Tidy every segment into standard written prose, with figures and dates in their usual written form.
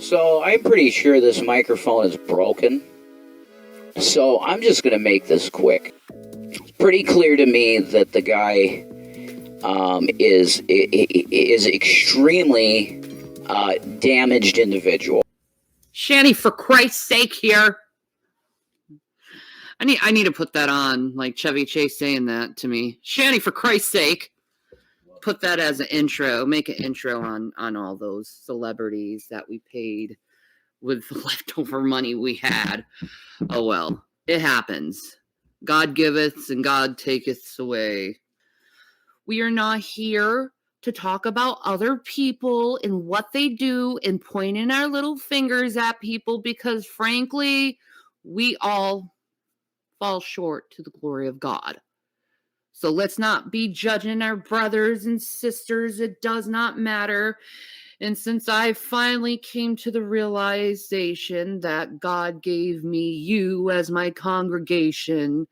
So I'm pretty sure this microphone is broken. So I'm just going to make this quick. It's pretty clear to me that the guy is extremely damaged individual. Shanny, for Christ's sake, here. I need to put that on, like Chevy Chase saying that to me. Shanny, for Christ's sake. Put that as an intro. Make an intro on all those celebrities that we paid with the leftover money we had. Oh well, it happens. God giveth and God taketh away. We are not here to talk about other people and what they do and pointing our little fingers at people, because frankly, we all fall short to the glory of God. So let's not be judging our brothers and sisters. It does not matter. And since I finally came to the realization that God gave me you as my congregation,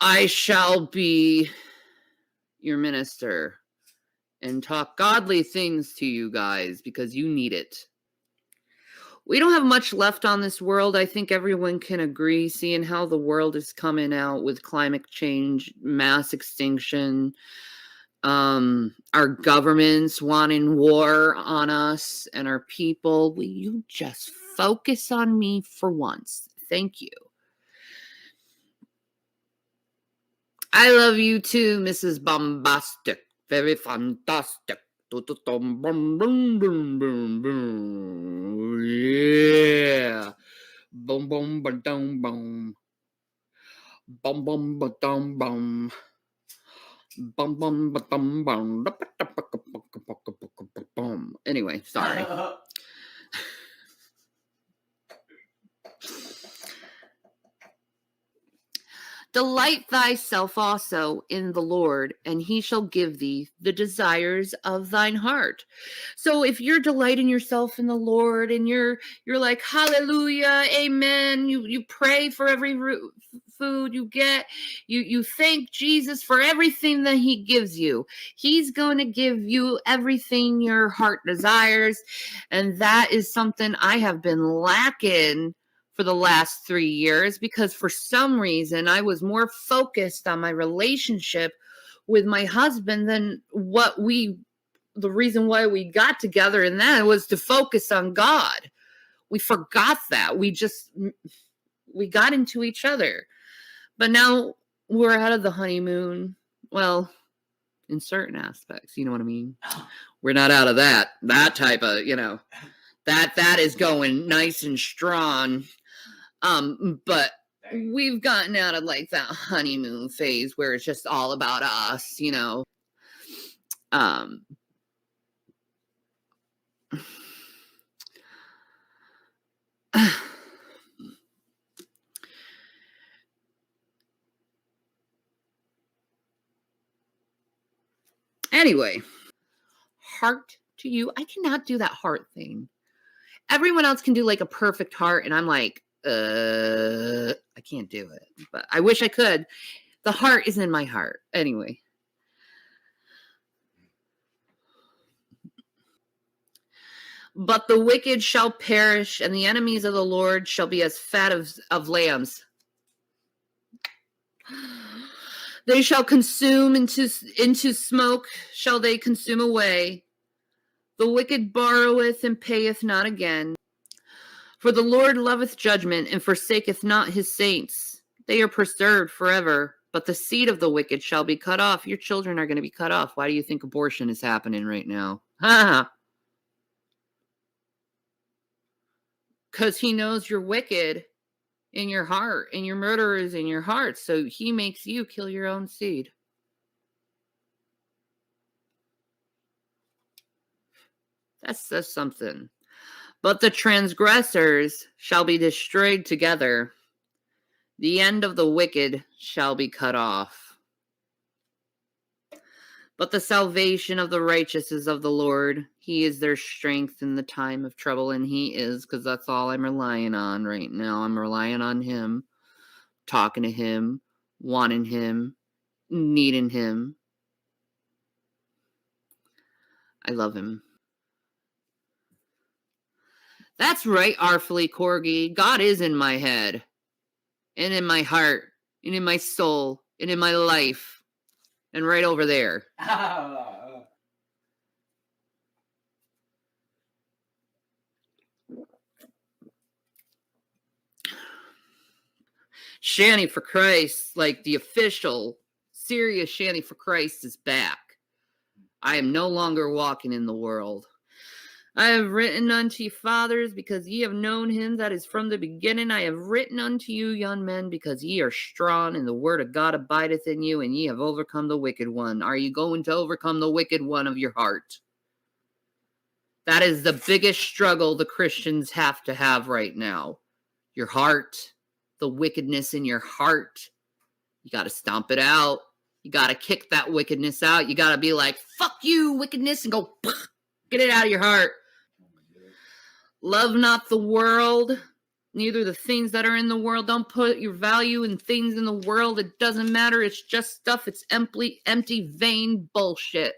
I shall be your minister and talk godly things to you guys because you need it. We don't have much left on this world. I think everyone can agree, seeing how the world is coming out with climate change, mass extinction, our governments wanting war on us and our people. Will you just focus on me for once? Thank you. I love you too, Mrs. Bombastic. Very fantastic. Yeah. Boom, boom, ba dum, boom. Bum, bum, ba dum, bum. Bum, bum, ba dum, bum. Anyway, sorry. Delight thyself also in the Lord, and he shall give thee the desires of thine heart. So if you're delighting yourself in the Lord and you're like, hallelujah, amen, you pray for every food you get, you thank Jesus for everything that he gives you. He's going to give you everything your heart desires, and that is something I have been lacking for the last 3 years, because for some reason I was more focused on my relationship with my husband than the reason why we got together, and that was to focus on God. We forgot that. We got into each other. But now we're out of the honeymoon. Well, in certain aspects, you know what I mean? We're not out of that type of, that is going nice and strong. But we've gotten out of like that honeymoon phase where it's just all about us, Anyway, heart to you. I cannot do that heart thing. Everyone else can do like a perfect heart, and I'm like, I can't do it, but I wish I could. The heart is in my heart. Anyway. But the wicked shall perish, and the enemies of the Lord shall be as fat of lambs. They shall consume into smoke, shall they consume away. The wicked borroweth and payeth not again. For the Lord loveth judgment, and forsaketh not his saints. They are preserved forever, but the seed of the wicked shall be cut off. Your children are going to be cut off. Why do you think abortion is happening right now? Because he knows you're wicked in your heart, and your murderer is in your heart, so he makes you kill your own seed. That's something. But the transgressors shall be destroyed together. The end of the wicked shall be cut off. But the salvation of the righteous is of the Lord. He is their strength in the time of trouble, and he is, because that's all I'm relying on right now. I'm relying on him, talking to him, wanting him, needing him. I love him. That's right, Arfully Corgi. God is in my head, and in my heart, and in my soul, and in my life, and right over there. ShannyForChrist, like the official, serious ShannyForChrist is back. I am no longer walking in the world. I have written unto you, fathers, because ye have known him that is from the beginning. I have written unto you, young men, because ye are strong, and the word of God abideth in you, and ye have overcome the wicked one. Are you going to overcome the wicked one of your heart? That is the biggest struggle the Christians have to have right now. Your heart, the wickedness in your heart. You got to stomp it out. You got to kick that wickedness out. You got to be like, fuck you, wickedness, and go, get it out of your heart. Love not the world, neither the things that are in the world. Don't put your value in things in the world. It doesn't matter. It's just stuff. It's empty, vain bullshit.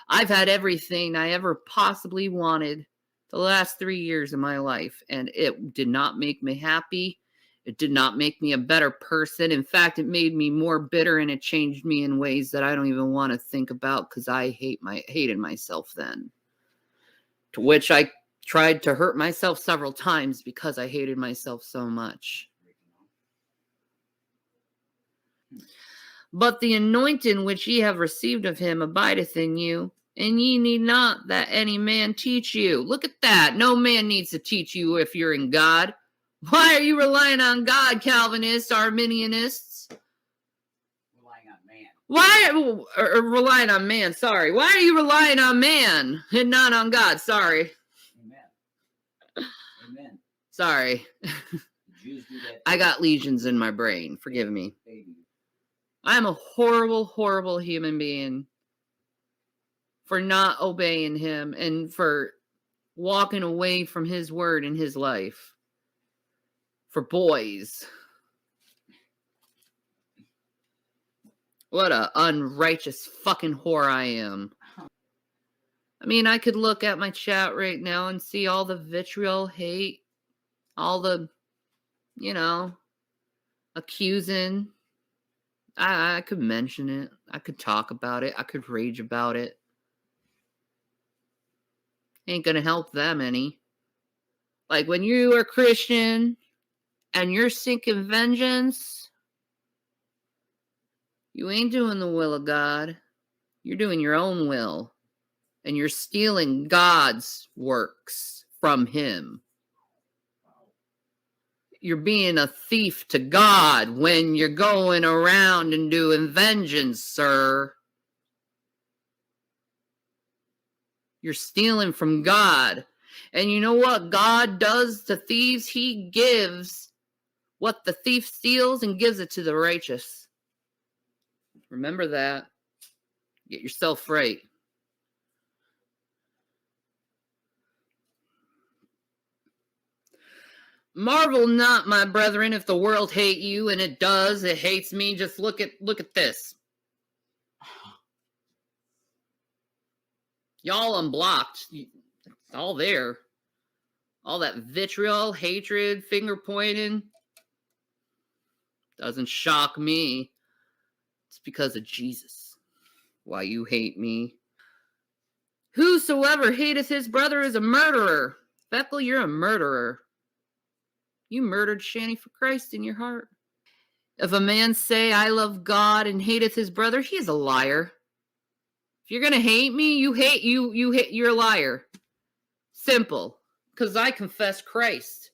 I've had everything I ever possibly wanted the last 3 years of my life, and it did not make me happy. It did not make me a better person. In fact, it made me more bitter, and it changed me in ways that I don't even want to think about because I hated myself then. To which I tried to hurt myself several times because I hated myself so much. But the anointing which ye have received of him abideth in you, and ye need not that any man teach you. Look at that. No man needs to teach you if you're in God. Why are you relying on God, Calvinists, Arminianists? Relying on man. Why or relying on man? Sorry. Why are you relying on man and not on God? Sorry. Amen. Sorry. Jews do that. I got lesions in my brain. Forgive me. I'm a horrible, horrible human being for not obeying him and for walking away from his word in his life. For boys. What a unrighteous fucking whore I am. I mean, I could look at my chat right now and see all the vitriol, hate, all the, accusing. I could mention it. I could talk about it. I could rage about it. Ain't gonna help them any. Like when you are Christian and you're seeking vengeance, you ain't doing the will of God. You're doing your own will. And you're stealing God's works from him. You're being a thief to God when you're going around and doing vengeance, sir. You're stealing from God. And you know what God does to thieves? He gives what the thief steals and gives it to the righteous. Remember that. Get yourself right. Marvel not, my brethren, if the world hate you, and it does. It hates me. Just look at this. Y'all unblocked. It's all there. All that vitriol, hatred, finger pointing. Doesn't shock me. It's because of Jesus. Why you hate me. Whosoever hateth his brother is a murderer. Feckle, you're a murderer. You murdered ShannyForChrist in your heart. If a man say, I love God, and hateth his brother, he is a liar. If you're going to hate me, you're a liar. Simple. Because I confess Christ.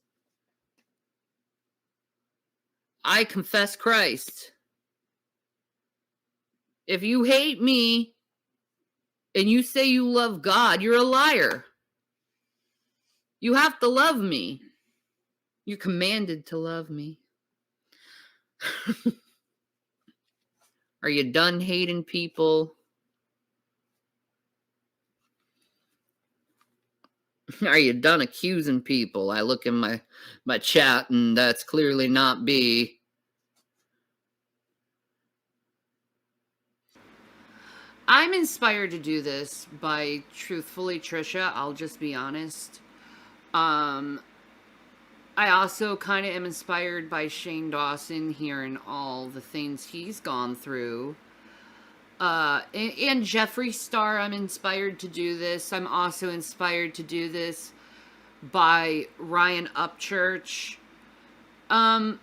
I confess Christ. If you hate me and you say you love God, you're a liar. You have to love me. You're commanded to love me. Are you done hating people? Are you done accusing people? I look in my chat and that's clearly not B. I'm inspired to do this by, truthfully, Trisha, I'll just be honest. I also kind of am inspired by Shane Dawson, hearing all the things he's gone through. And Jeffree Star, I'm inspired to do this. I'm also inspired to do this by Ryan Upchurch. I'm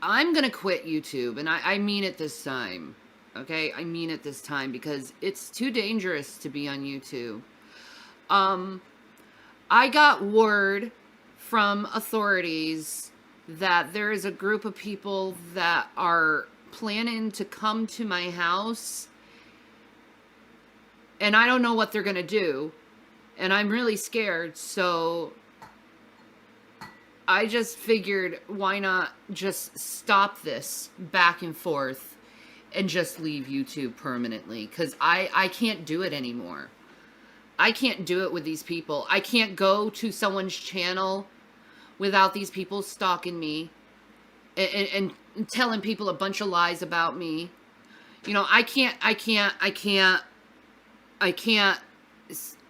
gonna quit YouTube, and I mean it this time. Okay, I mean it this time because it's too dangerous to be on YouTube. I got word from authorities that there is a group of people that are planning to come to my house, and I don't know what they're gonna do, and I'm really scared, so I just figured, why not just stop this back and forth and just leave YouTube permanently, because I can't do it anymore. I can't do it with these people. I can't go to someone's channel without these people stalking me and telling people a bunch of lies about me. You know, I can't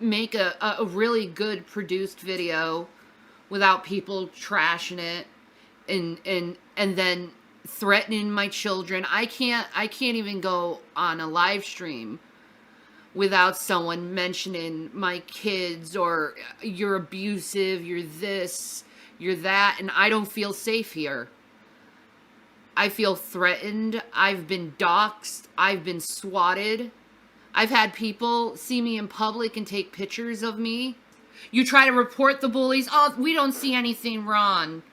make a really good produced video without people trashing it and then threatening my children. I can't even go on a live stream without someone mentioning my kids or you're abusive, you're this, you're that, and I don't feel safe here. I feel threatened. I've been doxxed. I've been swatted. I've had people see me in public and take pictures of me. You try to report the bullies. Oh, we don't see anything wrong.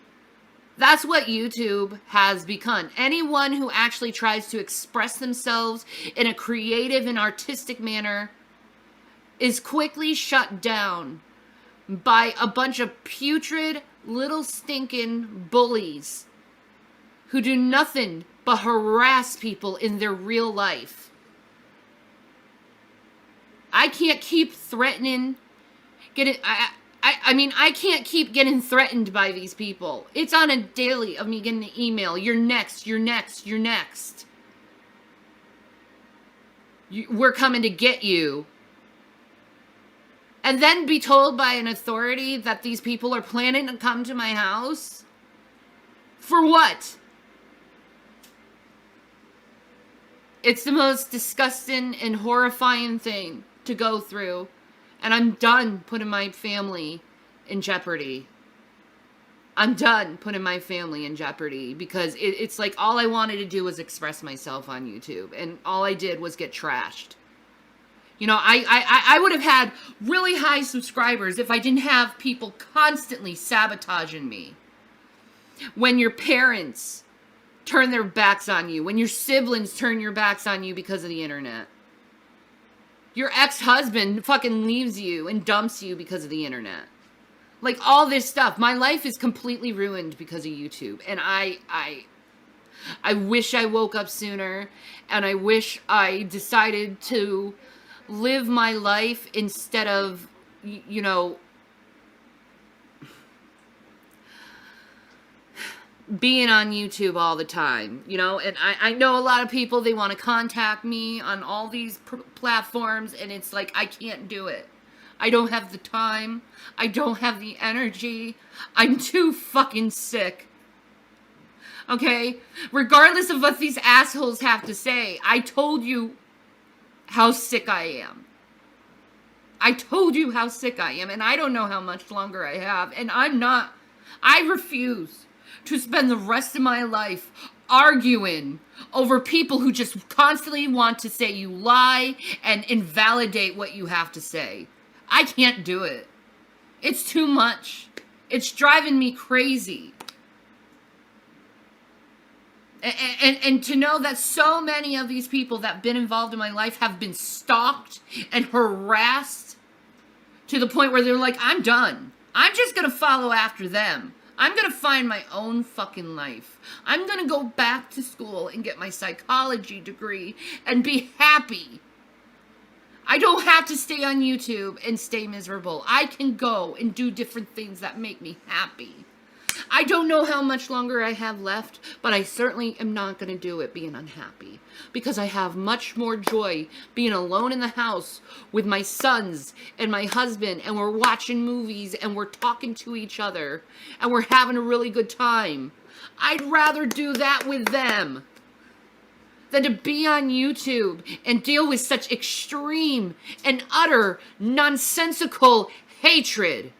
That's what YouTube has become. Anyone who actually tries to express themselves in a creative and artistic manner is quickly shut down by a bunch of putrid little stinking bullies who do nothing but harass people in their real life. I can't keep threatening, I can't keep getting threatened by these people. It's on a daily of me getting an email. You're next, you're next, you're next. We're coming to get you. And then be told by an authority that these people are planning to come to my house? For what? It's the most disgusting and horrifying thing to go through. And I'm done putting my family in jeopardy. I'm done putting my family in jeopardy because it's like all I wanted to do was express myself on YouTube. And all I did was get trashed. You know, I would have had really high subscribers if I didn't have people constantly sabotaging me. When your parents turn their backs on you. When your siblings turn your backs on you because of the internet. Your ex-husband fucking leaves you and dumps you because of the internet. Like, all this stuff. My life is completely ruined because of YouTube. And I wish I woke up sooner. And I wish I decided to live my life instead of, you know, being on YouTube all the time, you know, and I know a lot of people, they want to contact me on all these platforms, and it's like, I can't do it. I don't have the time. I don't have the energy. I'm too fucking sick. Okay? Regardless of what these assholes have to say, I told you how sick I am. I told you how sick I am, and I don't know how much longer I have, and I refuse to spend the rest of my life arguing over people who just constantly want to say you lie and invalidate what you have to say. I can't do it. It's too much. It's driving me crazy. And to know that so many of these people that have been involved in my life have been stalked and harassed to the point where they're like, I'm done. I'm just going to follow after them. I'm going to find my own fucking life. I'm going to go back to school and get my psychology degree and be happy. I don't have to stay on YouTube and stay miserable. I can go and do different things that make me happy. I don't know how much longer I have left, but I certainly am not going to do it being unhappy, because I have much more joy being alone in the house with my sons and my husband, and we're watching movies and we're talking to each other and we're having a really good time. I'd rather do that with them than to be on YouTube and deal with such extreme and utter nonsensical hatred.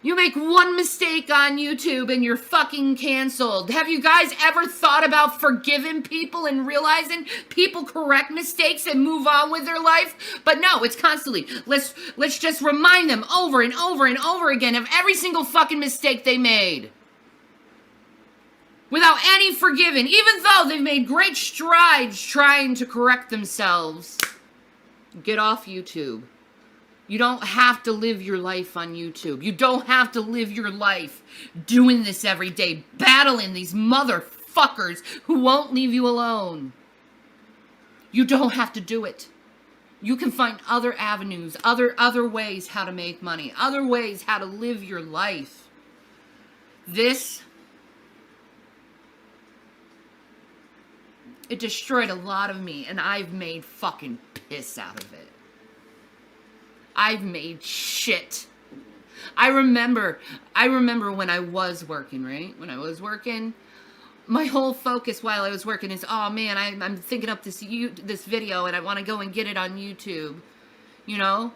You make one mistake on YouTube and you're fucking canceled. Have you guys ever thought about forgiving people and realizing people correct mistakes and move on with their life? But no, it's constantly, let's just remind them over and over and over again of every single fucking mistake they made, without any forgiving, even though they've made great strides trying to correct themselves. Get off YouTube. You don't have to live your life on YouTube. You don't have to live your life doing this every day, battling these motherfuckers who won't leave you alone. You don't have to do it. You can find other avenues, other ways how to make money, other ways how to live your life. This, it destroyed a lot of me, and I've made fucking piss out of it. I've made shit. I remember when I was working, right? When I was working, my whole focus while I was working is, oh man, I'm thinking up this video and I want to go and get it on YouTube, you know?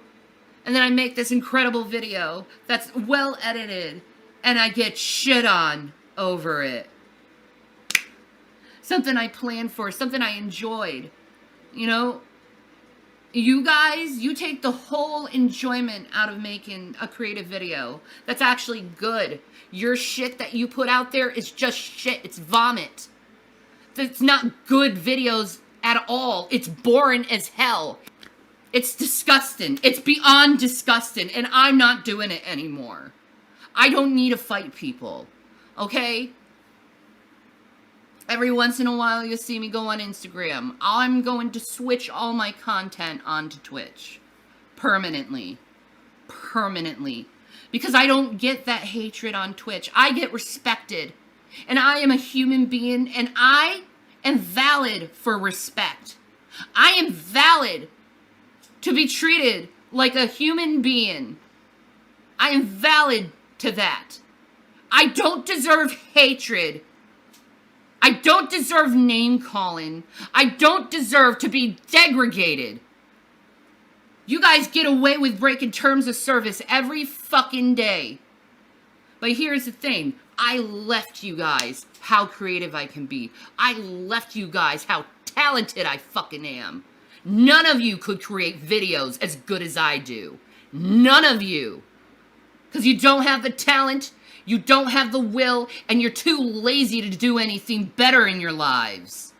And then I make this incredible video that's well edited and I get shit on over it. Something I planned for, something I enjoyed, you know? You guys, you take the whole enjoyment out of making a creative video that's actually good. Your shit that you put out there is just shit. It's vomit. It's not good videos at all. It's boring as hell. It's disgusting. It's beyond disgusting, and I'm not doing it anymore. I don't need to fight people, okay? Every once in a while, you'll see me go on Instagram. I'm going to switch all my content onto Twitch. Permanently. Permanently. Because I don't get that hatred on Twitch. I get respected. And I am a human being, and I am valid for respect. I am valid to be treated like a human being. I am valid to that. I don't deserve hatred. I don't deserve name calling. I don't deserve to be degraded. You guys get away with breaking terms of service every fucking day. But here's the thing. I left you guys how creative I can be. I left you guys how talented I fucking am. None of you could create videos as good as I do. None of you. Because you don't have the talent. You don't have the will, and you're too lazy to do anything better in your lives.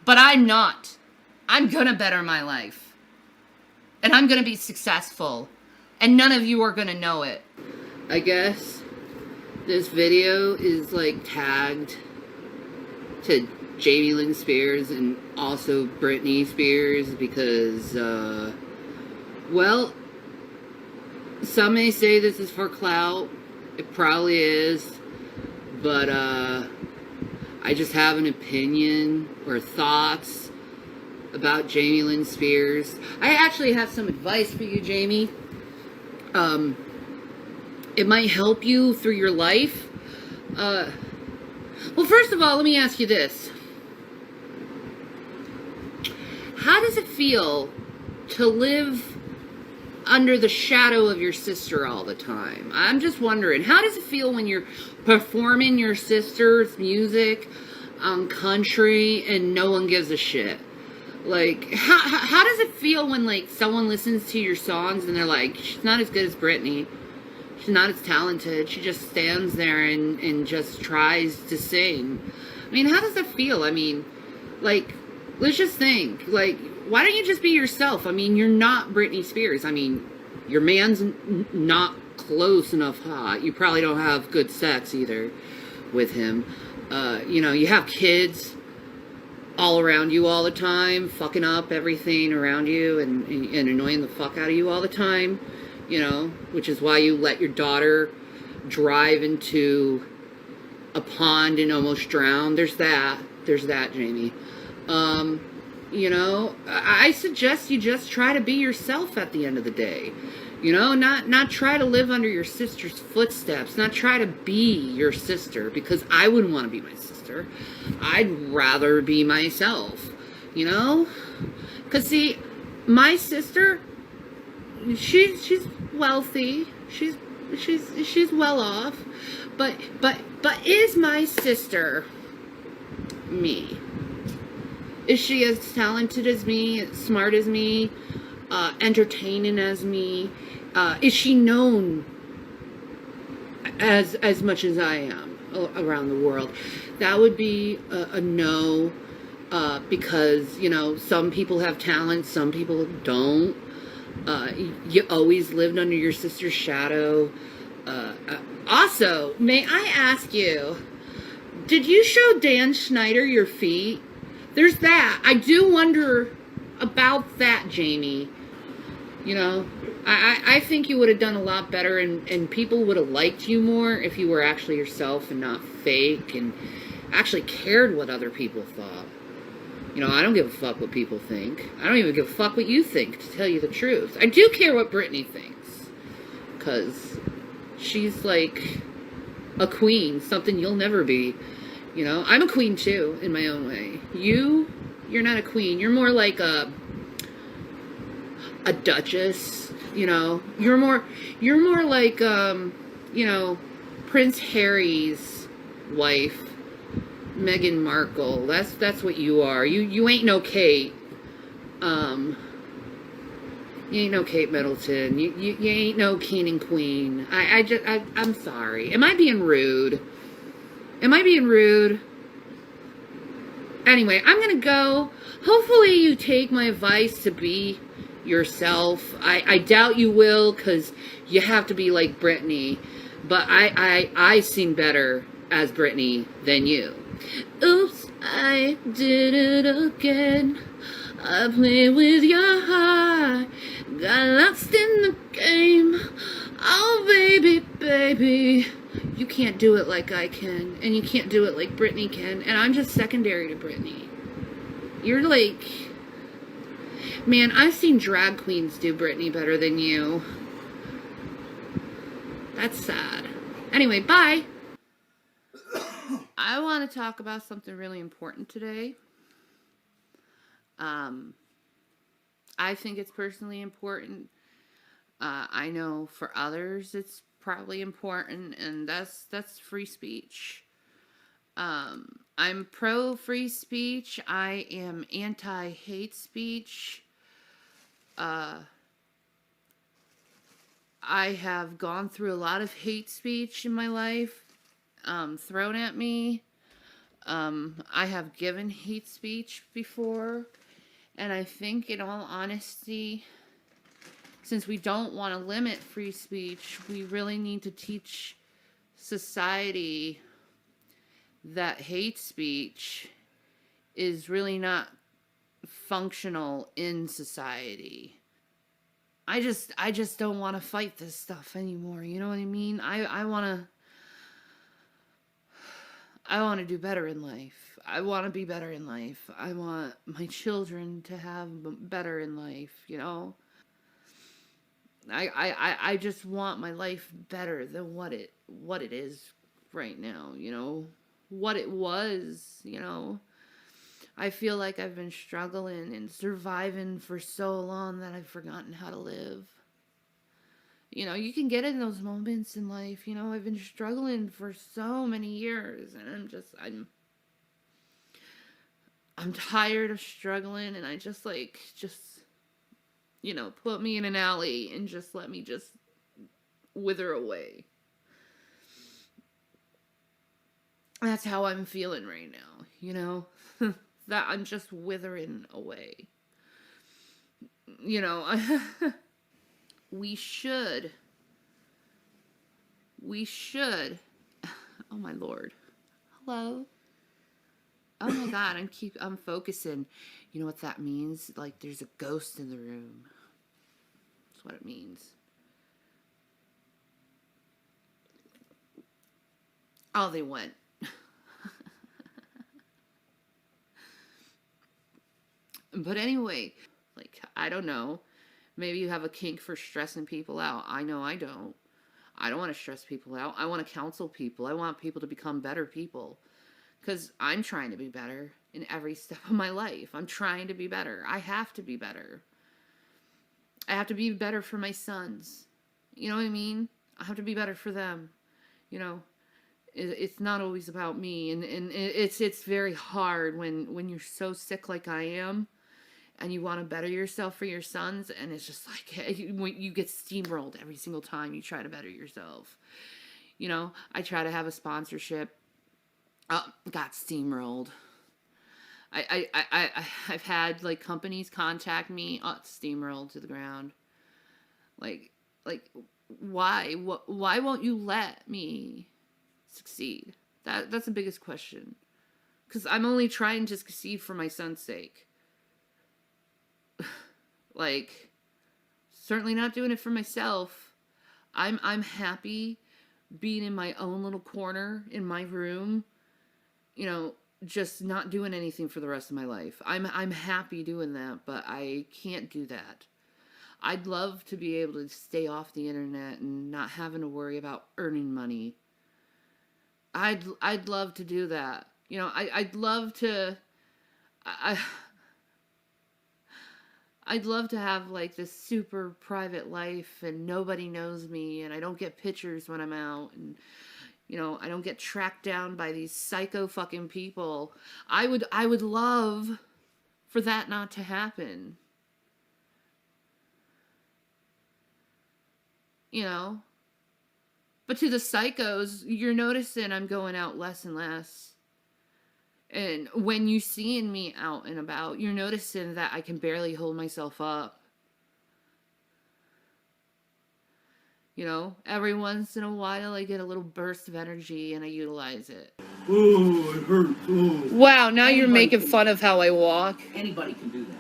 But I'm not. I'm gonna better my life. And I'm gonna be successful. And none of you are gonna know it. I guess this video is like tagged to Jamie Lynn Spears and also Britney Spears because, well, some may say this is for clout. It probably is, but I just have an opinion or thoughts about Jamie Lynn Spears. I actually have some advice for you, Jamie. It might help you through your life. Well, first of all, let me ask you this. How does it feel to live under the shadow of your sister all the time? I'm just wondering, how does it feel when you're performing your sister's music on country and no one gives a shit? Like, how does it feel when, like, someone listens to your songs and they're like, she's not as good as Britney, she's not as talented, she just stands there and just tries to sing? I mean, how does that feel? I mean, like, let's just think, like, why don't you just be yourself? I mean, you're not Britney Spears. I mean, your man's not close enough hot. You probably don't have good sex either with him. You know, you have kids all around you all the time, fucking up everything around you and annoying the fuck out of you all the time. which is why you let your daughter drive into a pond and almost drown. There's that, Jamie. I suggest you just try to be yourself at the end of the day. Not try to live under your sister's footsteps, not try to be your sister, because I wouldn't want to be my sister. I'd rather be myself, because see, my sister, she's wealthy, she's well off, but is my sister me? Is she as talented as me, as smart as me, entertaining as me? Is she known as much as I am around the world? That would be a no, because, some people have talent, some people don't. You always lived under your sister's shadow. Also, may I ask you, did you show Dan Schneider your feet? There's that. I do wonder about that, Jamie. I think you would have done a lot better, and people would have liked you more if you were actually yourself and not fake, and actually cared what other people thought. I don't give a fuck what people think. I don't even give a fuck what you think, to tell you the truth. I do care what Brittany thinks, because she's like a queen, something you'll never be. I'm a queen too, in my own way. You're not a queen. You're more like a duchess. You're more like Prince Harry's wife, Meghan Markle. That's what you are. You ain't no Kate. You ain't no Kate Middleton. You ain't no king and queen. I'm sorry. Am I being rude? Anyway, I'm gonna go. Hopefully you take my advice to be yourself. I doubt you will, because you have to be like Brittany. But I sing better as Brittany than you. Oops, I did it again. I played with your heart, got lost in the game. Oh, baby, you can't do it like I can, and you can't do it like Brittany can, and I'm just secondary to Brittany. You're like, man, I've seen drag queens do Brittany better than you. That's sad. Anyway, bye. I want to talk about something really important today. I think it's personally important. I know for others it's probably important, and that's free speech. I'm pro free speech. I am anti hate speech. I have gone through a lot of hate speech in my life, thrown at me. I have given hate speech before, and I think, in all honesty, since we don't want to limit free speech, we really need to teach society that hate speech is really not functional in society. I just don't want to fight this stuff anymore. You know what I mean? I want to do better in life. I want to be better in life. I want my children to have better in life, I just want my life better than what it is right now, what it was, I feel like I've been struggling and surviving for so long that I've forgotten how to live. You can get in those moments in life, I've been struggling for so many years, and I'm tired of struggling, and I just put me in an alley and just let me just wither away. That's how I'm feeling right now, that I'm just withering away. We should, oh my Lord, hello. Oh my God, I'm focusing. You know what that means? Like there's a ghost in the room. That's what it means. Oh, they went. But anyway, like, I don't know. Maybe you have a kink for stressing people out. I know I don't. I don't want to stress people out. I want to counsel people. I want people to become better people. Because I'm trying to be better in every step of my life. I'm trying to be better. I have to be better. I have to be better for my sons. You know what I mean? I have to be better for them. You know, it's not always about me. And it's very hard when you're so sick like I am and you want to better yourself for your sons, and it's just like you get steamrolled every single time you try to better yourself. You know, I try to have a sponsorship, got steamrolled. I've had like companies contact me, steamrolled to the ground. Like, why? Why won't you let me succeed? That's the biggest question. Because I'm only trying to succeed for my son's sake. Like, certainly not doing it for myself. I'm happy being in my own little corner in my room, you know, just not doing anything for the rest of my life. I'm happy doing that, but I can't do that. I'd love to be able to stay off the internet and not having to worry about earning money. I'd love to do that. You know, I'd love to I'd love to have like this super private life and nobody knows me and I don't get pictures when I'm out and you know, I don't get tracked down by these psycho fucking people. I would love for that not to happen. You know? But to the psychos, you're noticing I'm going out less and less. And when you seeing me out and about, you're noticing that I can barely hold myself up. You know, every once in a while I get a little burst of energy and I utilize it. Oh, it hurts. Oh. Wow, now you're making fun of how I walk. Anybody can do that.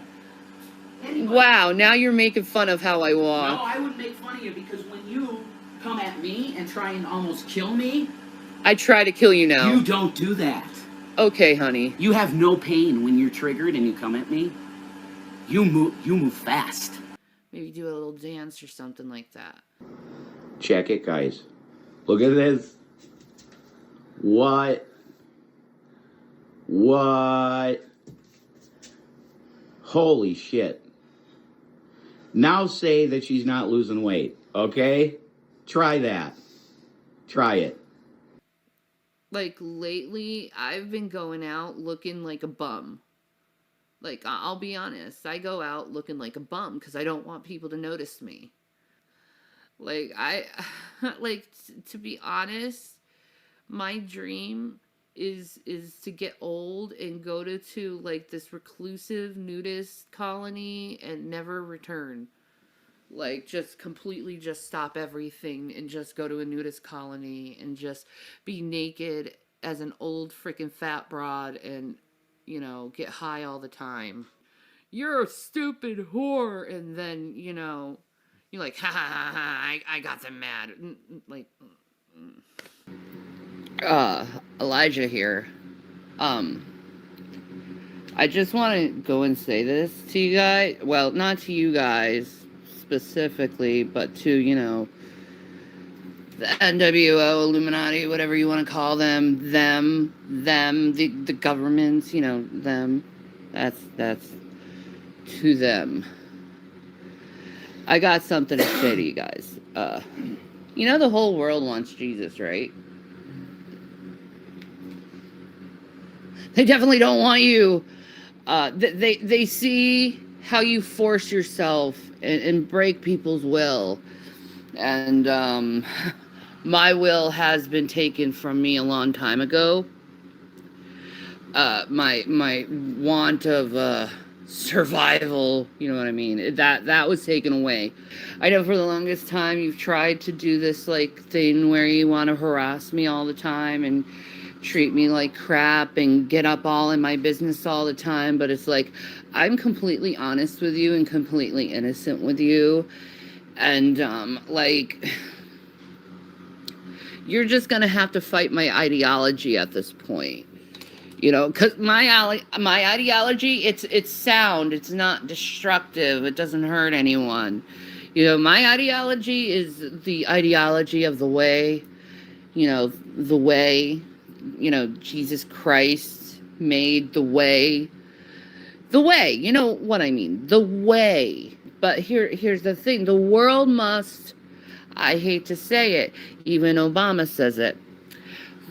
Anybody. Wow, now you're making fun of how I walk. No, I would make fun of you because when you come at me and try and almost kill me, I try to kill you now. you don't do that. Okay, honey. You have no pain when you're triggered and you come at me. You move fast. Maybe do a little dance or something like that. Check it, guys. Look at this. What? Holy shit. Now say that she's not losing weight, okay? Try that. Try it. Like, lately, I've been going out looking like a bum. Like, I'll be honest. I go out looking like a bum because I don't want people to notice me. Like, to be honest, my dream is to get old and go to like this reclusive nudist colony and never return. Like, just completely just stop everything and just go to a nudist colony and just be naked as an old freaking fat broad and, you know, get high all the time. You're a stupid whore. And then, you know, you're like, ha ha ha ha, I got them mad. Like, Elijah here. I just want to go and say this to you guys. Well, not to you guys specifically, but to, you know, the NWO, Illuminati, whatever you want to call them, the governments, you know, them. That's to them. I got something to say to you guys. You know the whole world wants Jesus, right? They definitely don't want you. They see how you force yourself and break people's will. And my will has been taken from me a long time ago. My want of survival, you know what I mean? That was taken away. I know for the longest time you've tried to do this like thing where you want to harass me all the time and treat me like crap and get up all in my business all the time, but it's like I'm completely honest with you and completely innocent with you. And like, you're just going to have to fight my ideology at this point. You know, because my ideology, it's sound, it's not destructive, it doesn't hurt anyone. You know, my ideology is the ideology of the way, you know, the way, you know, Jesus Christ made the way, you know what I mean, the way. But here's the thing, the world must, I hate to say it, even Obama says it,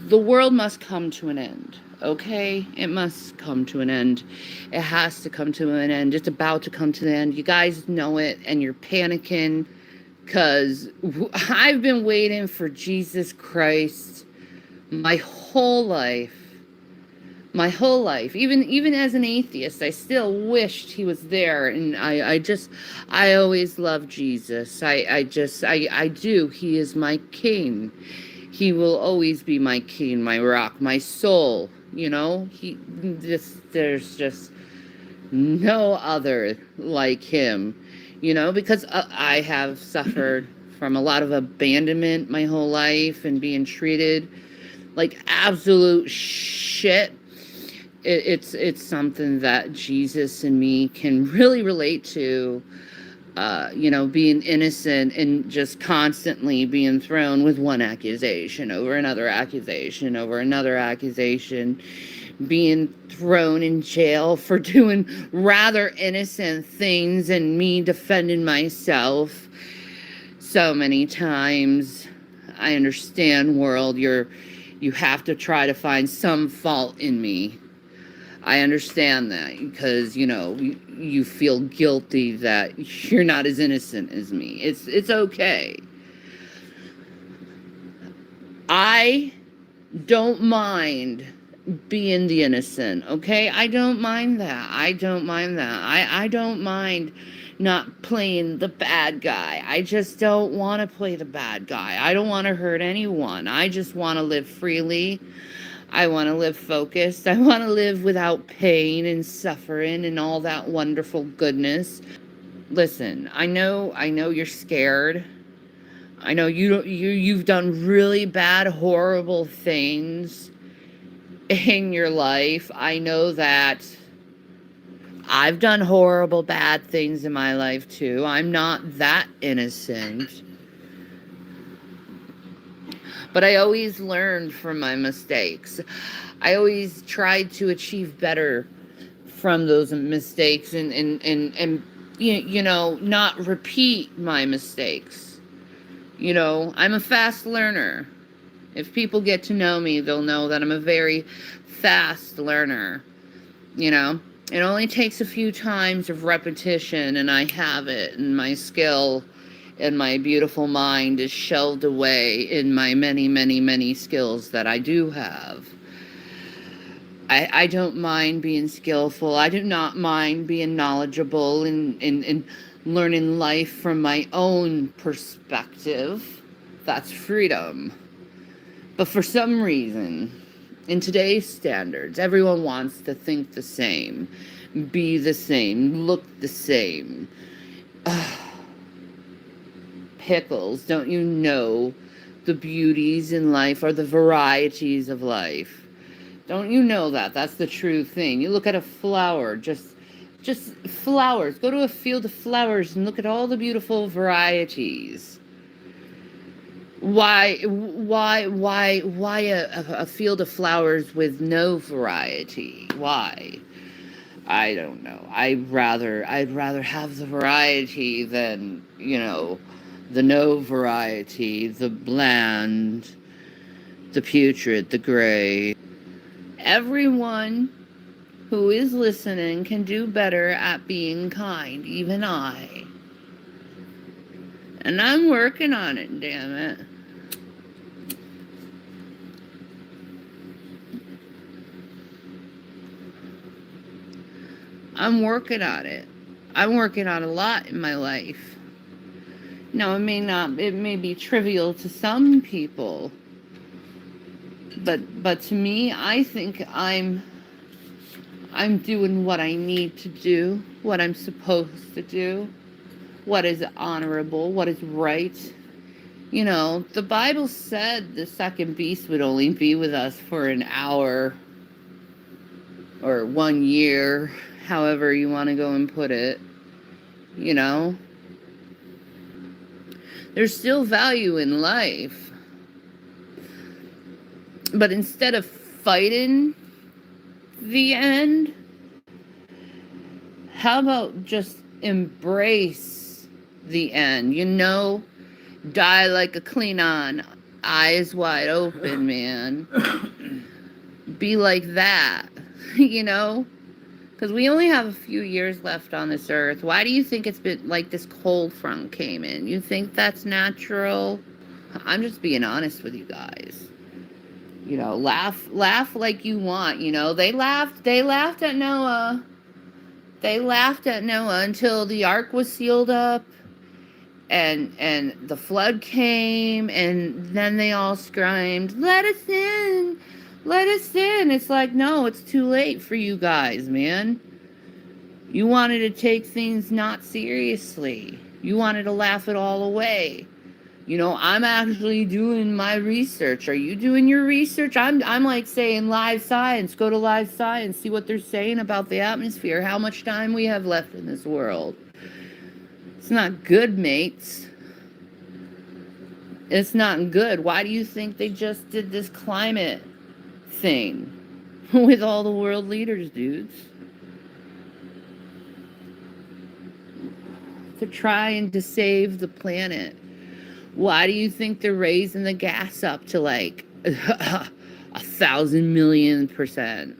the world must come to an end. Okay, it must come to an end. It has to come to an end. It's about to come to an end. You guys know it, and you're panicking because I've been waiting for Jesus Christ my whole life. My whole life, even as an atheist, I still wished he was there, and I always loved Jesus. I do. He is my king. He will always be my king, my rock, my soul. You know, there's just no other like him. You know, because I have suffered from a lot of abandonment my whole life and being treated like absolute shit. It's something that Jesus and me can really relate to. You know, being innocent and just constantly being thrown with one accusation over another accusation over another accusation, being thrown in jail for doing rather innocent things and me defending myself so many times. I understand, world, you have to try to find some fault in me. I understand that because, you know, you feel guilty that you're not as innocent as me. It's okay. I don't mind being the innocent, okay? I don't mind that. I don't mind that. I don't mind not playing the bad guy. I just don't want to play the bad guy. I don't want to hurt anyone. I just want to live freely. I want to live focused. I want to live without pain and suffering and all that wonderful goodness. Listen, I know you're scared. I know you've done really bad, horrible things in your life. I know that I've done horrible, bad things in my life too. I'm not that innocent. But I always learned from my mistakes. I always tried to achieve better from those mistakes and you know, not repeat my mistakes. You know, I'm a fast learner. If people get to know me, they'll know that I'm a very fast learner. You know, it only takes a few times of repetition and I have it, and my skill and my beautiful mind is shelved away in my many, many, many skills that I do have. I don't mind being skillful. I do not mind being knowledgeable and learning life from my own perspective. That's freedom. But for some reason, in today's standards, everyone wants to think the same, be the same, look the same. Pickles, don't you know the beauties in life are the varieties of life? Don't you know that? That's the true thing. You look at a flower, just flowers. Go to a field of flowers and look at all the beautiful varieties. Why a field of flowers with no variety? Why? I don't know. I'd rather have the variety than, you know, the no variety, the bland, the putrid, the gray. Everyone who is listening can do better at being kind, even I. And I'm working on it, damn it. I'm working on it. I'm working on a lot in my life. Now, it may be trivial to some people, but to me, I think I'm doing what I need to do, what I'm supposed to do, what is honorable, what is right, You know, the Bible said the second beast would only be with us for an hour or 1 year, however you want to go and put it. You know, there's still value in life. But instead of fighting the end, how about just embrace the end? You know, die like a Klingon, eyes wide open, man. Be like that, you know? Because we only have a few years left on this earth. Why do you think it's been like this cold front came in? You think that's natural? I'm just being honest with you guys. You know, laugh like you want, you know. They laughed at Noah. They laughed at Noah until the ark was sealed up and the flood came, and then they all screamed, "Let us in! Let us in!" It's like, no, it's too late for you guys, man. You wanted to take things not seriously. You wanted to laugh it all away. You know, I'm actually doing my research. Are you doing your research? I'm like saying live science. Go to live science. See what they're saying about the atmosphere. How much time we have left in this world. It's not good, mates. It's not good. Why do you think they just did this climate thing with all the world leaders, dudes? They're trying to save the planet. Why do you think they're raising the gas up to like 1,000,000,000%?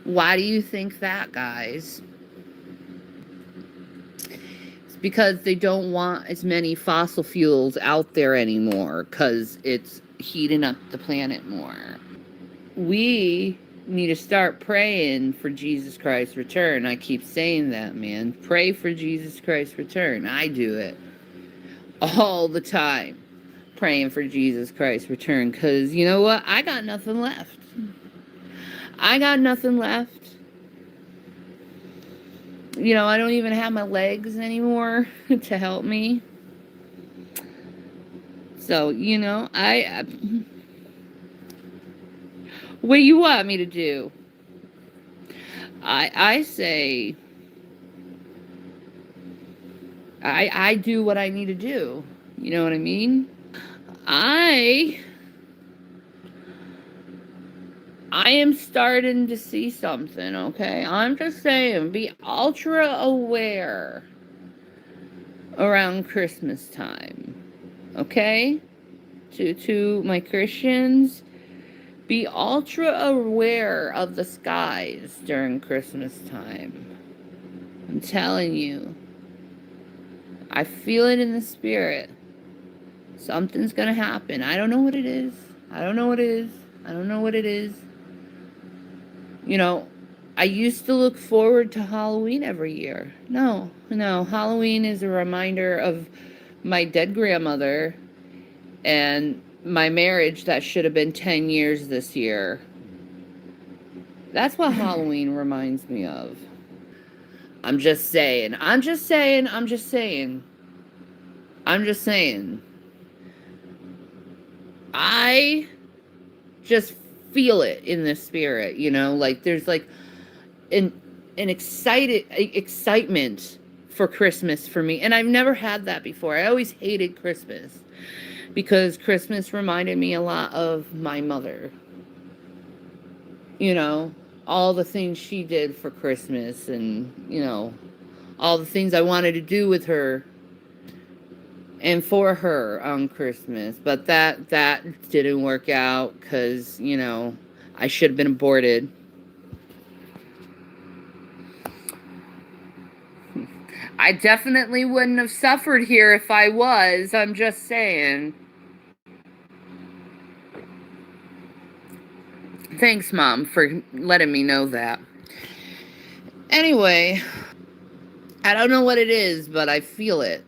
Why do you think that, guys? It's because they don't want as many fossil fuels out there anymore, because it's heating up the planet more. We need to start praying for Jesus Christ's return. I keep saying that, man. Pray for Jesus Christ's return. I do it all the time, praying for Jesus Christ's return, because you know what? I got nothing left. I got nothing left. You know, I don't even have my legs anymore to help me. So, you know, what do you want me to do? I say I do what I need to do. You know what I mean? I am starting to see something, okay? I'm just saying, be ultra aware around Christmas time, okay? To my Christians, be ultra aware of the skies during Christmas time. I'm telling you. I feel it in the spirit. Something's gonna happen. I don't know what it is. I don't know what it is. I don't know what it is. You know, I used to look forward to Halloween every year. No. Halloween is a reminder of my dead grandmother and my marriage that should have been 10 years this year. That's what Halloween reminds me of. I'm just saying. I just feel it in the spirit, you know, like there's like an excitement for Christmas for me. And I've never had that before. I always hated Christmas because Christmas reminded me a lot of my mother. You know, all the things she did for Christmas and, you know, all the things I wanted to do with her and for her on Christmas. But that didn't work out because, you know, I should have been aborted. I definitely wouldn't have suffered here if I was. I'm just saying. Thanks, Mom, for letting me know that. Anyway, I don't know what it is, but I feel it.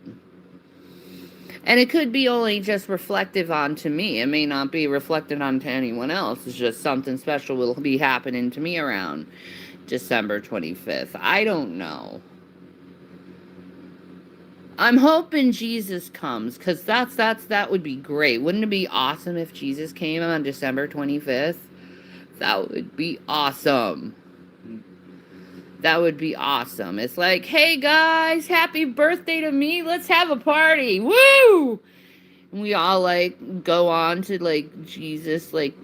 And it could be only just reflective onto me. It may not be reflected onto anyone else. It's just something special will be happening to me around December 25th. I don't know. I'm hoping Jesus comes, because that would be great. Wouldn't it be awesome if Jesus came on December 25th? That would be awesome. That would be awesome. It's like, hey guys, happy birthday to me. Let's have a party. Woo! And we all like go on to like Jesus, like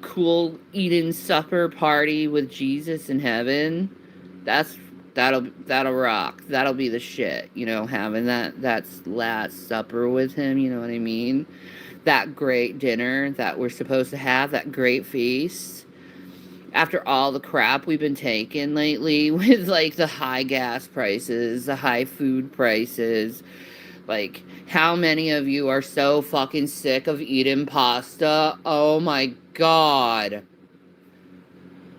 cool Eden supper party with Jesus in heaven. That'll rock. That'll be the shit, you know, having that's last supper with him, you know what I mean? That great dinner that we're supposed to have, that great feast. After all the crap we've been taking lately with like the high gas prices, the high food prices, like how many of you are so fucking sick of eating pasta? Oh my god.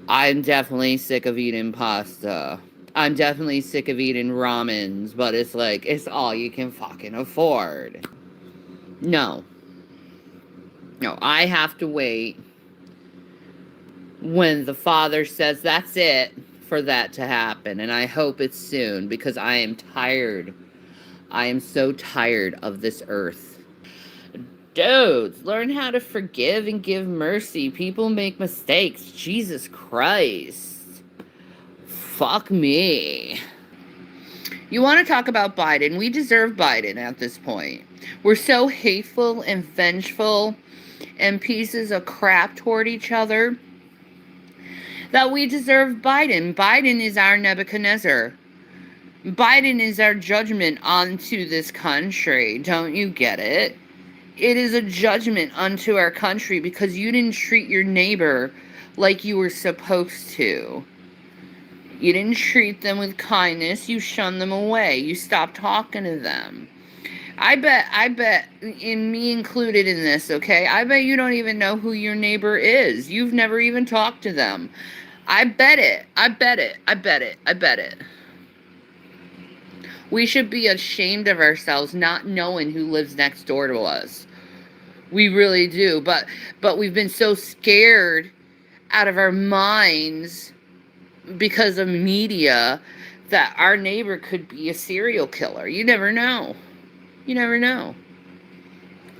I'm definitely sick of eating pasta. I'm definitely sick of eating ramens, but it's like, it's all you can fucking afford. No. No, I have to wait when the Father says that's it for that to happen. And I hope it's soon, because I am tired. I am so tired of this earth. Dudes, learn how to forgive and give mercy. People make mistakes. Jesus Christ. Fuck me. You want to talk about Biden? We deserve Biden at this point. We're so hateful and vengeful and pieces of crap toward each other that we deserve Biden. Biden is our Nebuchadnezzar. Biden is our judgment onto this country. Don't you get it? It is a judgment unto our country because you didn't treat your neighbor like you were supposed to. You didn't treat them with kindness. You shunned them away. You stopped talking to them. I bet, in me included in this, okay? I bet you don't even know who your neighbor is. You've never even talked to them. I bet it. I bet it. I bet it. I bet it. We should be ashamed of ourselves not knowing who lives next door to us. We really do. But we've been so scared out of our minds because of media that our neighbor could be a serial killer. You never know. You never know.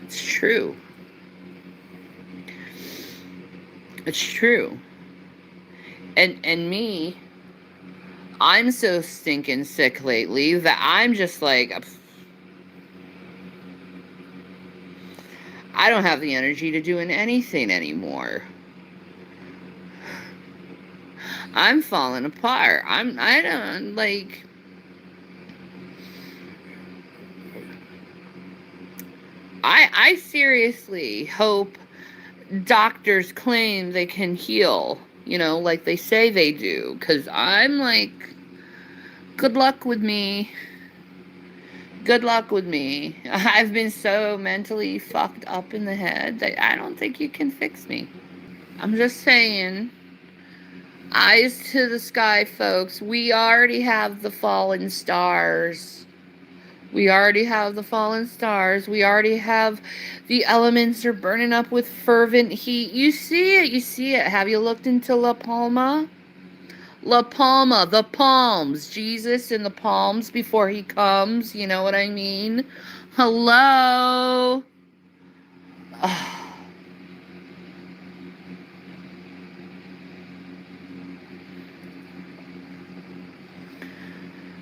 It's true. It's true. And me, I'm so stinking sick lately that I'm just like, I don't have the energy to doing anything anymore. I'm falling apart. I don't like. I seriously hope doctors claim they can heal, you know, like they say they do. Because I'm like, good luck with me. Good luck with me. I've been so mentally fucked up in the head that I don't think you can fix me. I'm just saying. Eyes to the sky, folks. We already have the fallen stars. We already have the fallen stars. We already have the elements are burning up with fervent heat. You see it. You see it. Have you looked into La Palma? La Palma, the palms. Jesus in the palms before he comes. You know what I mean? Hello?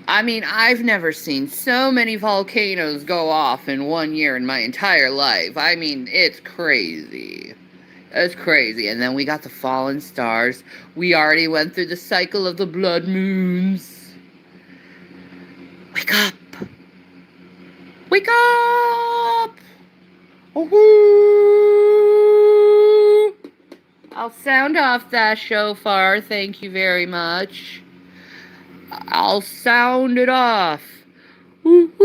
I mean, I've never seen so many volcanoes go off in 1 year in my entire life. I mean, it's crazy. It's crazy. And then we got the fallen stars. We already went through the cycle of the blood moons. Wake up. Wake up. Woo-hoo. I'll sound off that shofar. Thank you very much. I'll sound it off. Woo-hoo.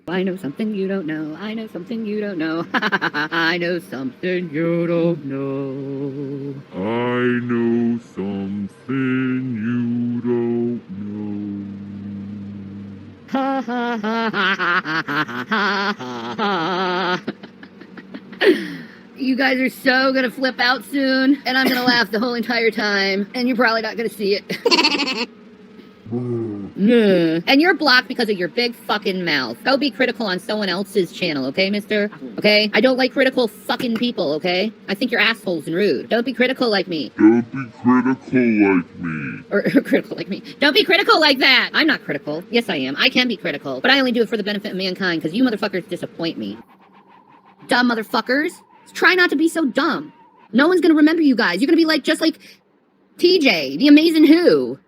I know something you don't know. I know something you don't know. I know something you don't know. I know something you don't know. Ha ha ha ha ha ha ha. You guys are so gonna flip out soon, and I'm gonna laugh the whole entire time, and you're probably not gonna see it. And you're blocked because of your big fucking mouth. Go be critical on someone else's channel, okay, mister? Okay? I don't like critical fucking people, okay? I think you're assholes and rude. Don't be critical like me. Don't be critical like me. Or critical like me. Don't be critical like that! I'm not critical. Yes, I am. I can be critical. But I only do it for the benefit of mankind, because you motherfuckers disappoint me. Dumb motherfuckers. Try not to be so dumb. No one's gonna remember you guys. You're gonna be like, just like TJ, the Amazing Who.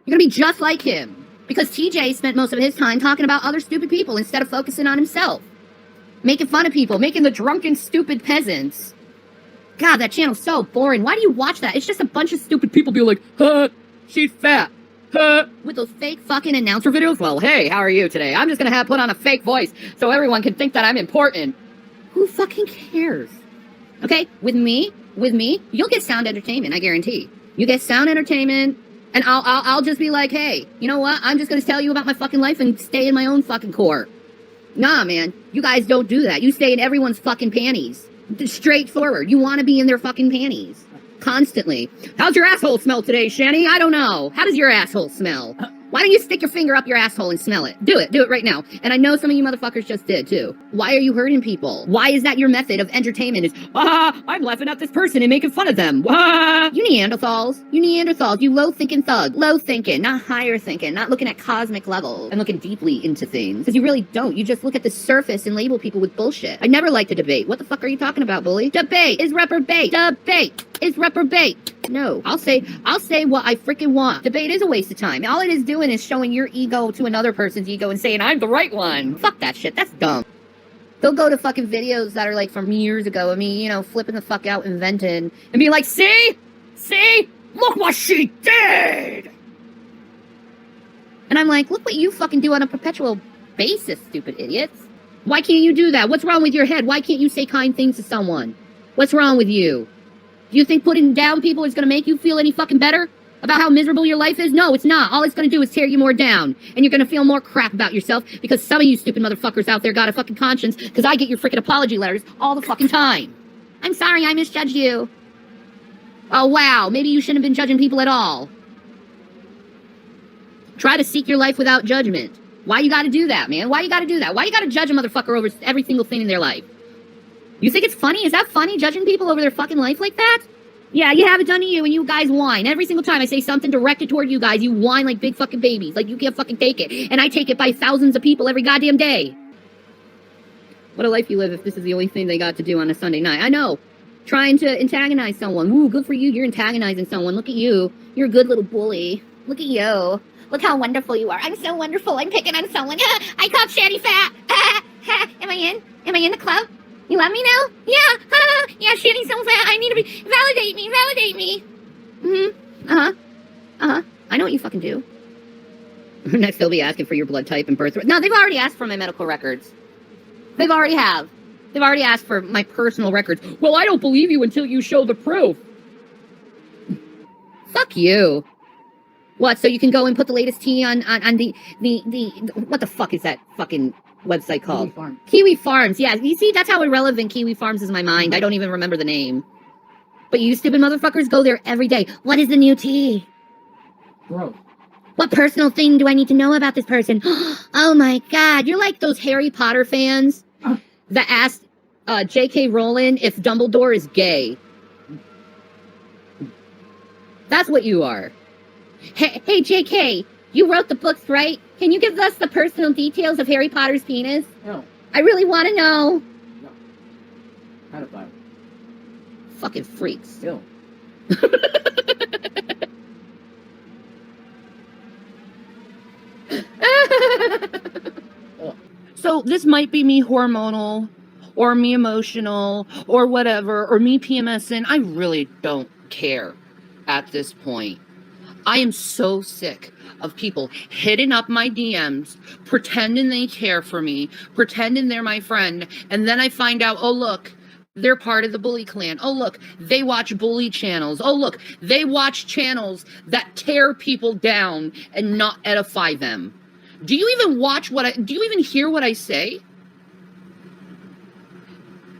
You're gonna be just like him. Because TJ spent most of his time talking about other stupid people instead of focusing on himself. Making fun of people, making the drunken, stupid peasants. God, that channel's so boring. Why do you watch that? It's just a bunch of stupid people being like, huh, she's fat, huh. With those fake fucking announcer videos. Well, hey, how are you today? I'm just gonna put on a fake voice so everyone can think that I'm important. Who fucking cares? Okay, with me, you'll get sound entertainment, I guarantee. You get sound entertainment, and I'll just be like, hey, you know what? I'm just gonna tell you about my fucking life and stay in my own fucking core. Nah, man, you guys don't do that. You stay in everyone's fucking panties. Straightforward. You want to be in their fucking panties. Constantly. How's your asshole smell today, Shanny? I don't know. How does your asshole smell? Why don't you stick your finger up your asshole and smell it? Do it. Do it right now. And I know some of you motherfuckers just did, too. Why are you hurting people? Why is that your method of entertainment? Is, I'm laughing at this person and making fun of them. You Neanderthals. You low-thinking thug. Low thinking, not higher thinking. Not looking at cosmic levels and looking deeply into things. Because you really don't. You just look at the surface and label people with bullshit. I never liked to debate. What the fuck are you talking about, bully? Debate is reprobate. Debate is reprobate. No, I'll say what I freaking want. Debate is a waste of time. All it is doing is showing your ego to another person's ego and saying, I'm the right one. Fuck that shit. That's dumb. They'll go to fucking videos that are like from years ago of me, you know, flipping the fuck out and venting and be like, see? Look what she did! And I'm like, look what you fucking do on a perpetual basis, stupid idiots. Why can't you do that? What's wrong with your head? Why can't you say kind things to someone? What's wrong with you? Do you think putting down people is going to make you feel any fucking better about how miserable your life is? No, it's not. All it's going to do is tear you more down. And you're going to feel more crap about yourself because some of you stupid motherfuckers out there got a fucking conscience because I get your freaking apology letters all the fucking time. I'm sorry I misjudged you. Oh, wow. Maybe you shouldn't have been judging people at all. Try to seek your life without judgment. Why you got to do that, man? Why you got to do that? Why you got to judge a motherfucker over every single thing in their life? You think it's funny? Is that funny, judging people over their fucking life like that? Yeah, you have it done to you, and you guys whine. Every single time I say something directed toward you guys, you whine like big fucking babies. Like you can't fucking take it. And I take it by thousands of people every goddamn day. What a life you live if this is the only thing they got to do on a Sunday night. I know. Trying to antagonize someone. Ooh, good for you. You're antagonizing someone. Look at you. You're a good little bully. Look at you. Look how wonderful you are. I'm so wonderful. I'm picking on someone. I called Shanny fat. Am I in? Am I in the club? You love me now? Yeah. Yeah, Shanny's so fat. I need to be... Validate me. I know what you fucking do. Next, they'll be asking for your blood type and birth... No, they've already asked for my medical records. They've already asked for my personal records. Well, I don't believe you until you show the proof. Fuck you. What, so you can go and put the latest tea on the what the fuck is that fucking website called? Kiwi Farms. Yeah, you see, that's how irrelevant Kiwi Farms is in my mind. I don't even remember the name. But you stupid motherfuckers go there every day. What is the new tea? Bro. What personal thing do I need to know about this person? Oh my god, you're like those Harry Potter fans that asked J.K. Rowling if Dumbledore is gay. That's what you are. Hey, J.K., you wrote the books, right? Can you give us the personal details of Harry Potter's penis? No. I really want to know. No. Kind of fun. Fucking freaks. Still. So this might be me hormonal, or me emotional, or whatever, or me PMSing. I really don't care at this point. I am so sick of people hitting up my DMs, pretending they care for me, pretending they're my friend, and then I find out, oh, look, they're part of the bully clan. Oh, look, they watch bully channels. Oh, look, they watch channels that tear people down and not edify them. Do you even do you even hear what I say?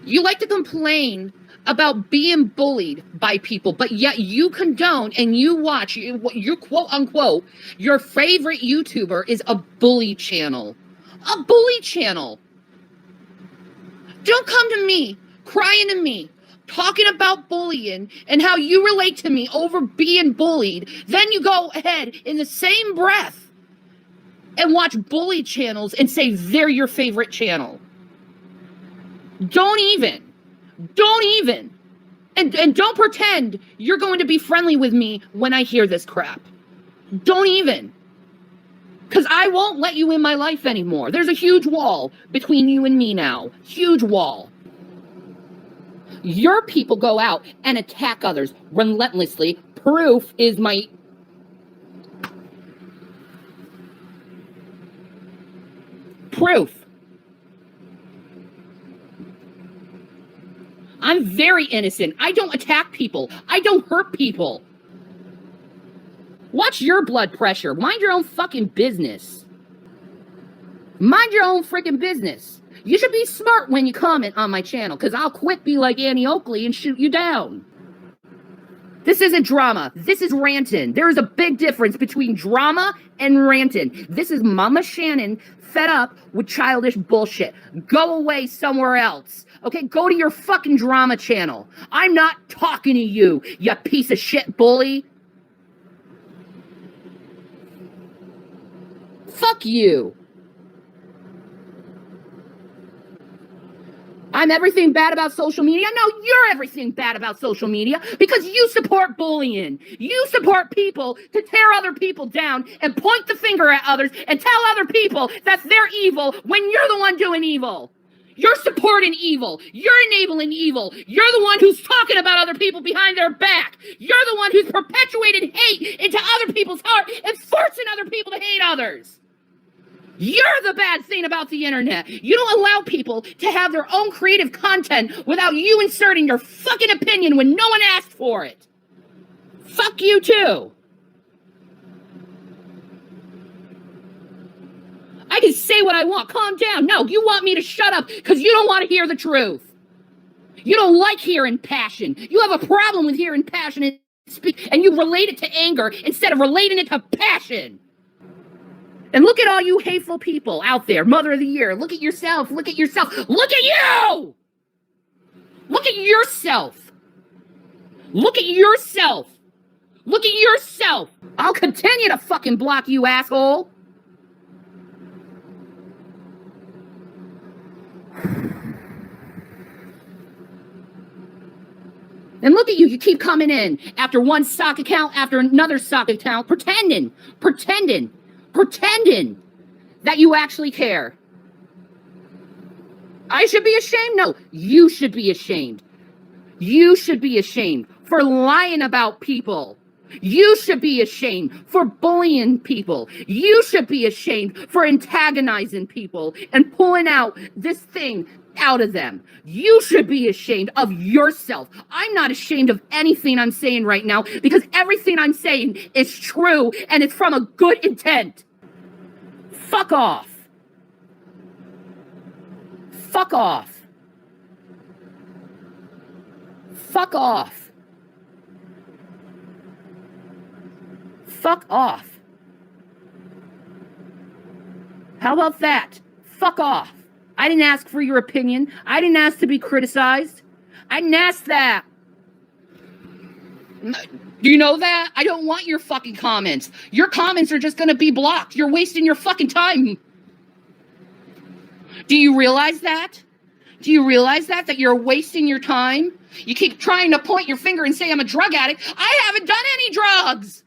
You like to complain about being bullied by people, but yet you condone and you watch your quote unquote, your favorite YouTuber is a bully channel. A bully channel. Don't come to me, crying to me, talking about bullying and how you relate to me over being bullied. Then you go ahead in the same breath and watch bully channels and say they're your favorite channel. Don't even. And don't pretend you're going to be friendly with me when I hear this crap. Don't even. Because I won't let you in my life anymore. There's a huge wall between you and me now. Huge wall. Your people go out and attack others relentlessly. Proof is my... Proof. I'm very innocent. I don't attack people. I don't hurt people. Watch your blood pressure. Mind your own fucking business. Mind your own freaking business. You should be smart when you comment on my channel, because I'll quit be like Annie Oakley and shoot you down. This isn't drama. This is ranting. There is a big difference between drama and ranting. This is Mama Shannon fed up with childish bullshit. Go away somewhere else. Okay, go to your fucking drama channel. I'm not talking to you, you piece of shit bully. Fuck you. I'm everything bad about social media? No, you're everything bad about social media because you support bullying. You support people to tear other people down and point the finger at others and tell other people that they're evil when you're the one doing evil. You're supporting evil. You're enabling evil. You're the one who's talking about other people behind their back. You're the one who's perpetuated hate into other people's heart and forcing other people to hate others. You're the bad thing about the internet. You don't allow people to have their own creative content without you inserting your fucking opinion when no one asked for it. Fuck you too. I can say what I want. Calm down. No, you want me to shut up because you don't want to hear the truth. You don't like hearing passion. You have a problem with hearing passion and speak, and you relate it to anger instead of relating it to passion. And look at all you hateful people out there. Mother of the Year. Look at yourself. Look at yourself. Look at you! Look at yourself. Look at yourself. Look at yourself. I'll continue to fucking block you, asshole. And look at you. You keep coming in after one sock account, after another sock account, pretending that you actually care. I should be ashamed? No, you should be ashamed. You should be ashamed for lying about people. You should be ashamed for bullying people. You should be ashamed for antagonizing people and pulling out this thing out of them. You should be ashamed of yourself. I'm not ashamed of anything I'm saying right now because everything I'm saying is true and it's from a good intent. Fuck off. Fuck off. Fuck off. Fuck off. How about that? Fuck off. I didn't ask for your opinion. I didn't ask to be criticized. I didn't ask that. Do you know that? I don't want your fucking comments. Your comments are just going to be blocked. You're wasting your fucking time. Do you realize that? Do you realize that? That you're wasting your time? You keep trying to point your finger and say I'm a drug addict. I haven't done any drugs.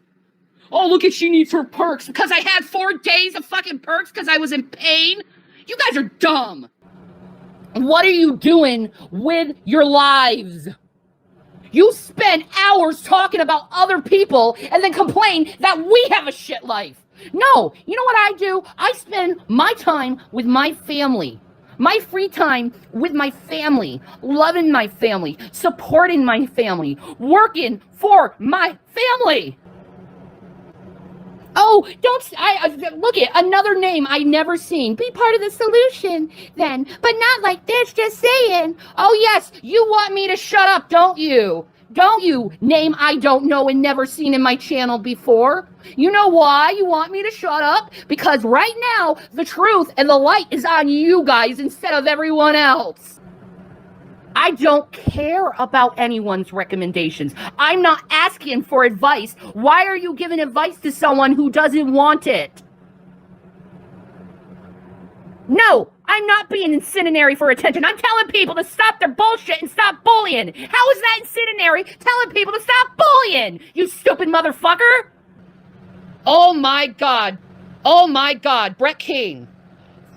Oh, look at she needs her perks because I had 4 days of fucking perks because I was in pain. You guys are dumb. What are you doing with your lives? You spend hours talking about other people and then complain that we have a shit life. No, you know what I do? I spend my time with my family. My free time with my family, loving my family, supporting my family, working for my family. Oh, look at another name I never seen. Be part of the solution then, but not like this, just saying. Oh yes, you want me to shut up, don't you? Don't you? Name I don't know and never seen in my channel before. You know why you want me to shut up? Because right now, the truth and the light is on you guys instead of everyone else. I don't care about anyone's recommendations. I'm not asking for advice. Why are you giving advice to someone who doesn't want it? No, I'm not being incendiary for attention. I'm telling people to stop their bullshit and stop bullying. How is that incendiary telling people to stop bullying, you stupid motherfucker? Oh my God. Oh my God, Brett King.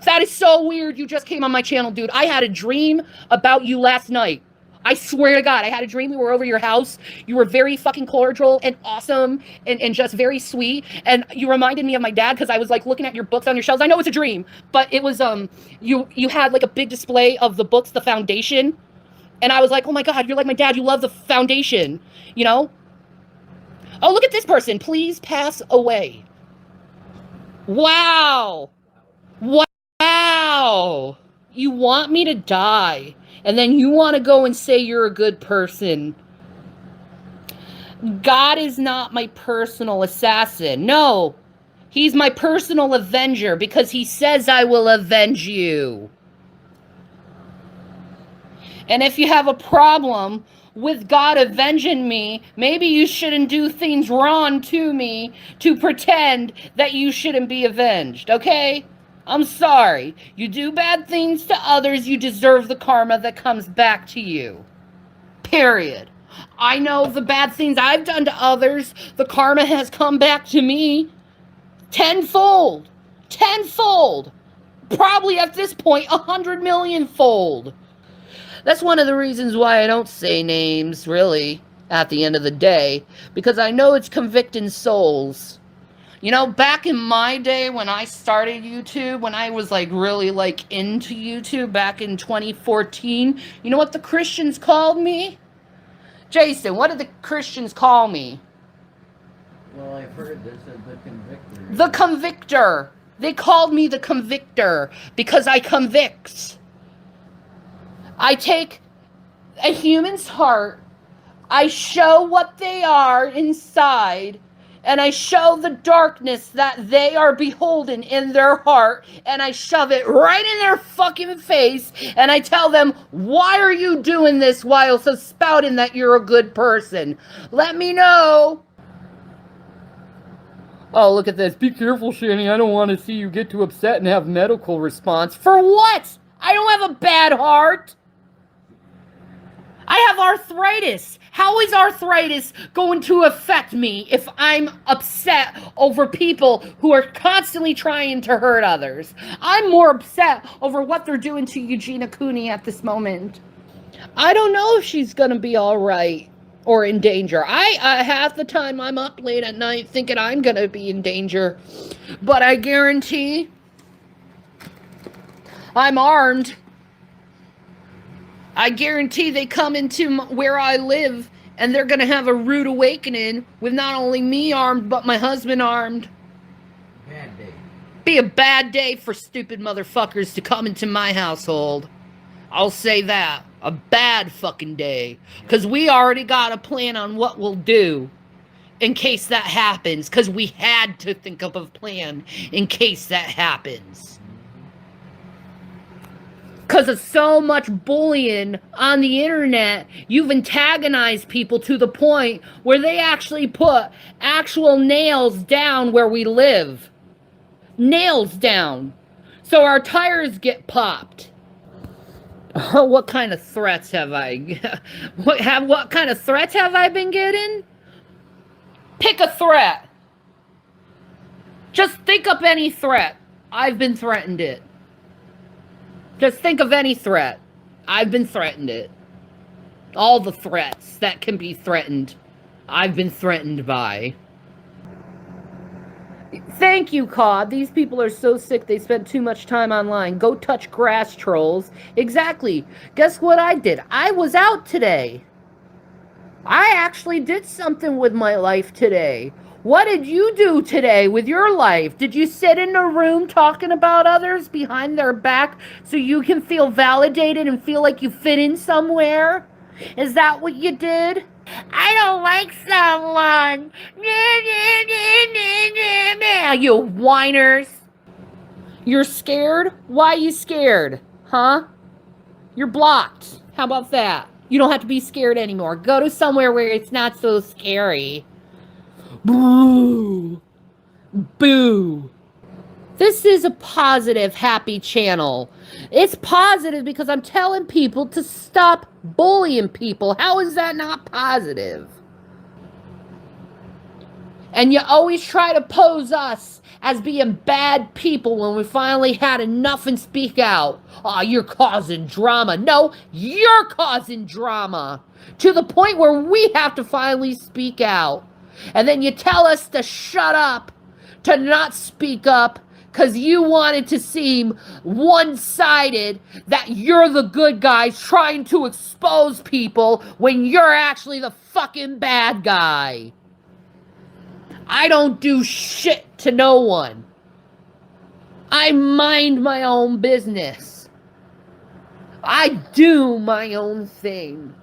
That is so weird. You just came on my channel, dude. I had a dream about you last night. I swear to God, I had a dream we were over your house. You were very fucking cordial and awesome and just very sweet. And you reminded me of my dad because I was like looking at your books on your shelves. I know it's a dream, but it was, you had like a big display of the books, the Foundation. And I was like, oh my God, you're like my dad. You love the Foundation, you know? Oh, look at this person. Please pass away. Wow. Wow. You want me to die, and then you want to go and say you're a good person. God is not my personal assassin. No, he's my personal avenger because he says I will avenge you. And if you have a problem with God avenging me, maybe you shouldn't do things wrong to me to pretend that you shouldn't be avenged, okay? I'm sorry. You do bad things to others, you deserve the karma that comes back to you. Period. I know the bad things I've done to others, the karma has come back to me tenfold. Tenfold. Probably at this point, 100 million-fold. That's one of the reasons why I don't say names, really, at the end of the day, because I know it's convicting souls. You know, back in my day when I started YouTube, when I was like really like into YouTube back in 2014, you know what the Christians called me? Jason, what did the Christians call me? Well, I've heard this as the convictor. The convictor. They called me the convictor because I convict. I take a human's heart, I show what they are inside, and I show the darkness that they are beholden in their heart, and I shove it right in their fucking face, and I tell them, why are you doing this while so spouting that you're a good person? Let me know. Oh, look at this. Be careful, Shanny. I don't want to see you get too upset and have medical response. For what? I don't have a bad heart. I have arthritis. How is arthritis going to affect me if I'm upset over people who are constantly trying to hurt others? I'm more upset over what they're doing to Eugenia Cooney at this moment. I don't know if she's going to be all right or in danger. I half the time I'm up late at night thinking I'm going to be in danger. But I guarantee I'm armed. I guarantee they come into where I live and they're going to have a rude awakening with not only me armed, but my husband armed. Bad day. Be a bad day for stupid motherfuckers to come into my household. I'll say that. A bad fucking day. Because we already got a plan on what we'll do in case that happens. Because we had to think of a plan in case that happens. Because of so much bullying on the internet, you've antagonized people to the point where they actually put actual nails down where we live. Nails down. So our tires get popped. What kind of threats have I... What kind of threats have I been getting? Pick a threat. Just think up any threat. I've been threatened it. Just think of any threat. I've been threatened it. All the threats that can be threatened, I've been threatened by. Thank you, Cod. These people are so sick they spend too much time online. Go touch grass, trolls. Exactly. Guess what I did? I was out today. I actually did something with my life today. What did you do today with your life? Did you sit in a room talking about others behind their back so you can feel validated and feel like you fit in somewhere? Is that what you did? I don't like someone. You whiners. You're scared? Why are you scared? Huh? You're blocked. How about that? You don't have to be scared anymore. Go to somewhere where it's not so scary. Boo. Boo. This is a positive, happy channel. It's positive because I'm telling people to stop bullying people. How is that not positive? And you always try to pose us as being bad people when we finally had enough and speak out. Oh, you're causing drama. No, you're causing drama. To the point where we have to finally speak out. And then you tell us to shut up, to not speak up, because you wanted to seem one-sided, that you're the good guys trying to expose people when you're actually the fucking bad guy. I don't do shit to no one. I mind my own business. I do my own thing.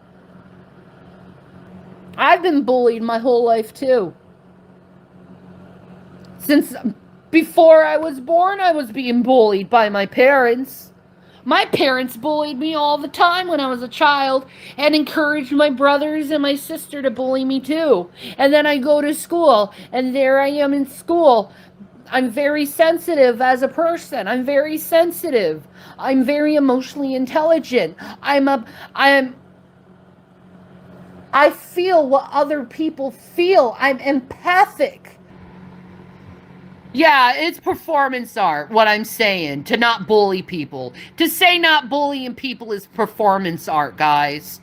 I've been bullied my whole life too. Since before I was born, I was being bullied by my parents. My parents bullied me all the time when I was a child and encouraged my brothers and my sister to bully me too. And then I go to school and there I am in school. I'm very sensitive as a person. I'm very sensitive. I'm very emotionally intelligent. I feel what other people feel. I'm empathic. Yeah, it's performance art, what I'm saying, to not bully people. To say not bullying people is performance art, guys.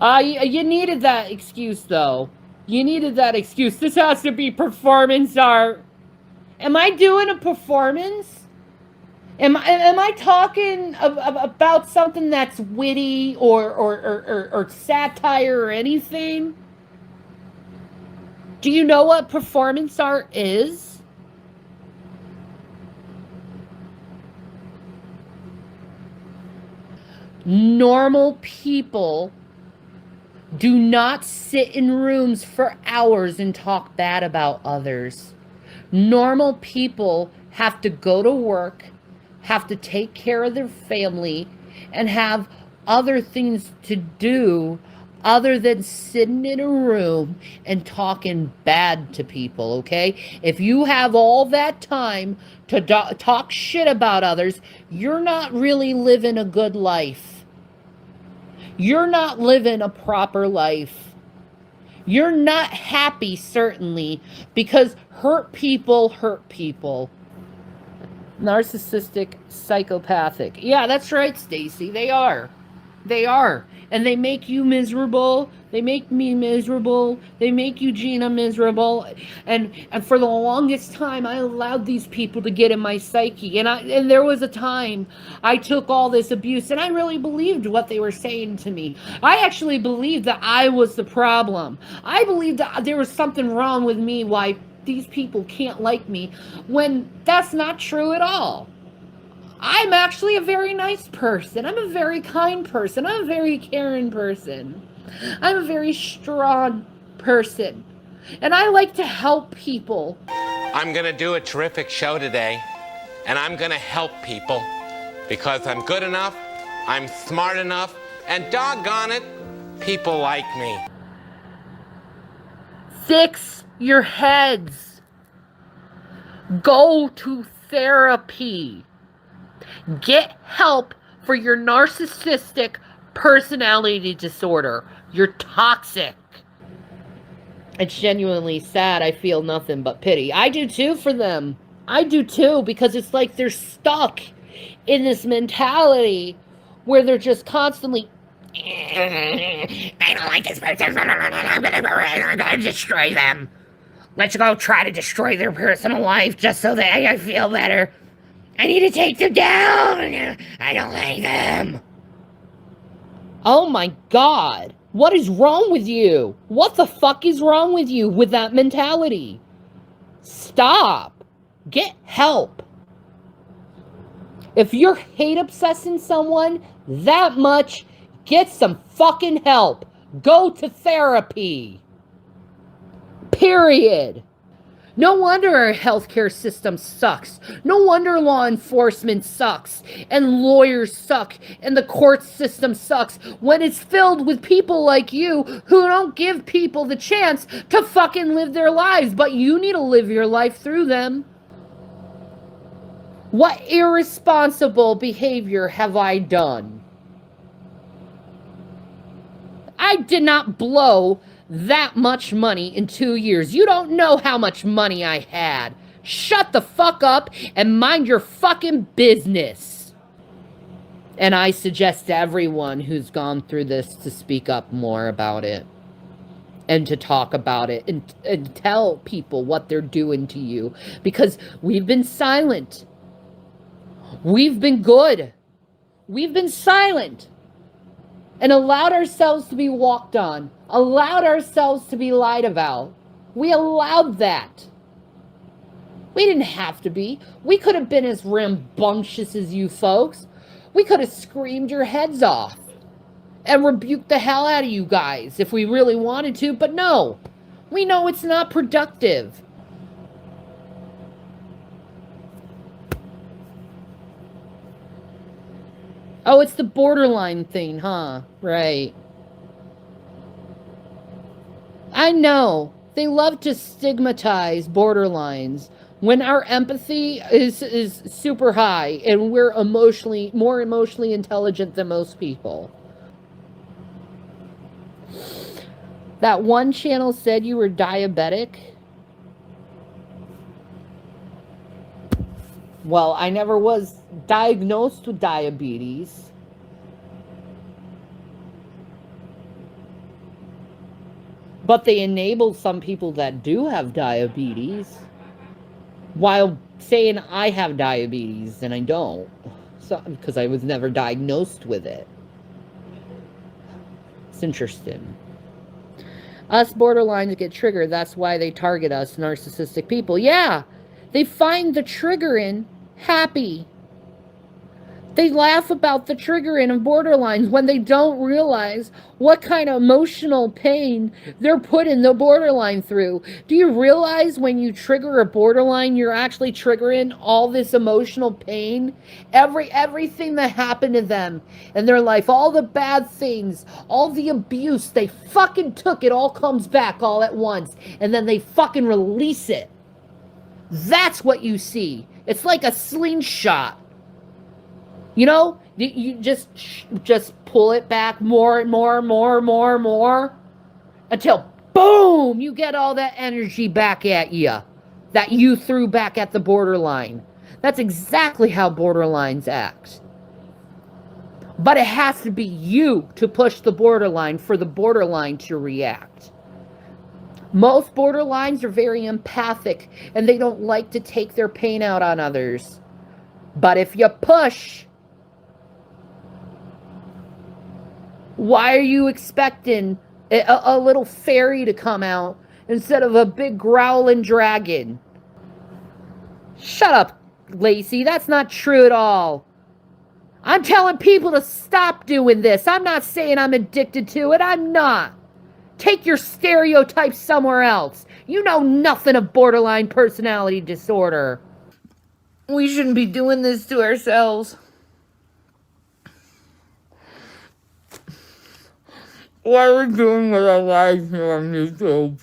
You needed that excuse, though. You needed that excuse. This has to be performance art. Am I doing a performance? Am I talking about something that's witty or satire or anything? Do you know what performance art is? Normal people do not sit in rooms for hours and talk bad about others. Normal people have to go to work, have to take care of their family, and have other things to do other than sitting in a room and talking bad to people, okay? If you have all that time to talk shit about others, you're not really living a good life. You're not living a proper life. You're not happy, certainly, because hurt people hurt people. Narcissistic, psychopathic. Yeah, that's right, Stacy. They are. They are. And they make you miserable. They make me miserable. They make Eugenia miserable. And for the longest time, I allowed these people to get in my psyche. And there was a time I took all this abuse, and I really believed what they were saying to me. I actually believed that I was the problem. I believed that there was something wrong with me, why these people can't like me, when that's not true at all. I'm actually a very nice person. I'm a very kind person. I'm a very caring person. I'm a very strong person. And I like to help people. I'm going to do a terrific show today, and I'm going to help people because I'm good enough, I'm smart enough, and doggone it, people like me. Fix your heads. Go to therapy. Get help for your narcissistic personality disorder. You're toxic. It's genuinely sad. I feel nothing but pity. I do too for them. I do too, because it's like they're stuck in this mentality where they're just constantly, I don't like this person. I'm gonna destroy them. Let's go try to destroy their personal life just so that I feel better. I need to take them down. I don't like them. Oh my God. What is wrong with you? What the fuck is wrong with you with that mentality? Stop. Get help. If you're hate obsessing someone that much, get some fucking help. Go to therapy. Period. No wonder our healthcare system sucks. No wonder law enforcement sucks, and lawyers suck, and the court system sucks, when it's filled with people like you who don't give people the chance to fucking live their lives, but you need to live your life through them. What irresponsible behavior have I done? I did not blow that much money in 2 years. You don't know how much money I had. Shut the fuck up and mind your fucking business. And I suggest to everyone who's gone through this to speak up more about it. And to talk about it and tell people what they're doing to you. Because we've been silent. We've been good. We've been silent. And allowed ourselves to be walked on, allowed ourselves to be lied about. We allowed that. We didn't have to be. We could have been as rambunctious as you folks. We could have screamed your heads off and rebuked the hell out of you guys if we really wanted to, but no. We know it's not productive. Oh, it's the borderline thing, huh? Right. I know. They love to stigmatize borderlines when our empathy is super high and we're more emotionally intelligent than most people. That one channel said you were diabetic. Well, I never was diagnosed with diabetes. But they enable some people that do have diabetes while saying I have diabetes and I don't. So, because I was never diagnosed with it. It's interesting. Us borderlines get triggered. That's why they target us narcissistic people. Yeah, they find the triggering happy. They laugh about the triggering of borderlines when they don't realize what kind of emotional pain they're putting the borderline through. Do you realize when you trigger a borderline, you're actually triggering all this emotional pain? Everything that happened to them in their life, all the bad things, all the abuse, they fucking took it, all comes back all at once. And then they fucking release it. That's what you see. It's like a slingshot. You know, you just pull it back more and more until boom, you get all that energy back at you that you threw back at the borderline. That's exactly how borderlines act. But it has to be you to push the borderline for the borderline to react. Most borderlines are very empathic and they don't like to take their pain out on others. But if you push, why are you expecting a little fairy to come out instead of a big growling dragon? Shut up, Lacey. That's not true at all. I'm telling people to stop doing this. I'm not saying I'm addicted to it. I'm not. Take your stereotypes somewhere else. You know nothing of borderline personality disorder. We shouldn't be doing this to ourselves. What are we doing with our lives here on YouTube?